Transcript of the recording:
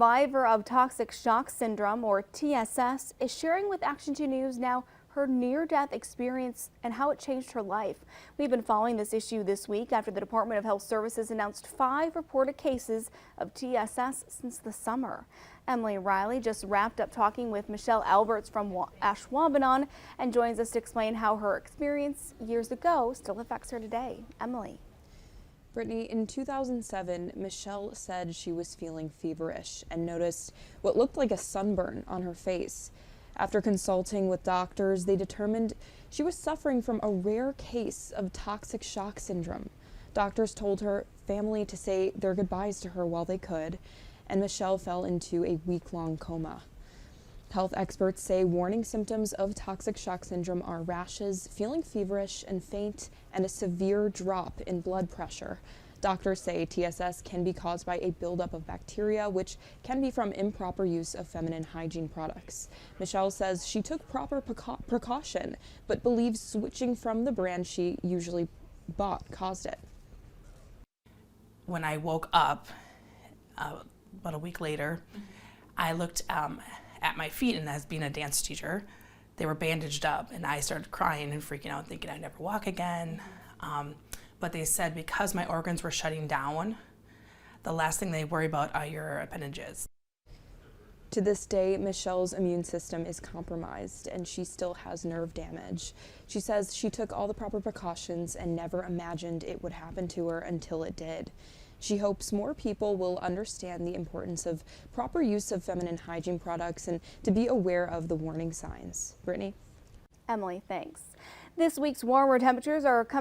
survivor of toxic shock syndrome, or TSS, is sharing with Action 2 News now her near-death experience and how it changed her life. We've been following this issue this week after the Department of Health Services announced 5 reported cases of TSS since the summer. Emily Riley just wrapped up talking with Michelle Alberts from Ashwaubenon and joins us to explain how her experience years ago still affects her today. Emily. Brittany, in 2007, Michelle said she was feeling feverish and noticed what looked like a sunburn on her face. After consulting with doctors, they determined she was suffering from a rare case of toxic shock syndrome. Doctors told her family to say their goodbyes to her while they could, and Michelle fell into a week-long coma. Health experts say warning symptoms of toxic shock syndrome are rashes, feeling feverish and faint, and a severe drop in blood pressure. Doctors say TSS can be caused by a buildup of bacteria, which can be from improper use of feminine hygiene products. Michelle says she took proper precaution, but believes switching from the brand she usually bought caused it. When I woke up about a week later, I looked at my feet, and as being a dance teacher, they were bandaged up, and I started crying and freaking out, thinking I'd never walk again. But they said because my organs were shutting down, the last thing they worry about are your appendages. To this day, Michelle's immune system is compromised and she still has nerve damage. She says she took all the proper precautions and never imagined it would happen to her until it did. She hopes more people will understand the importance of proper use of feminine hygiene products and to be aware of the warning signs. Brittany? Emily, thanks. This week's warmer temperatures are coming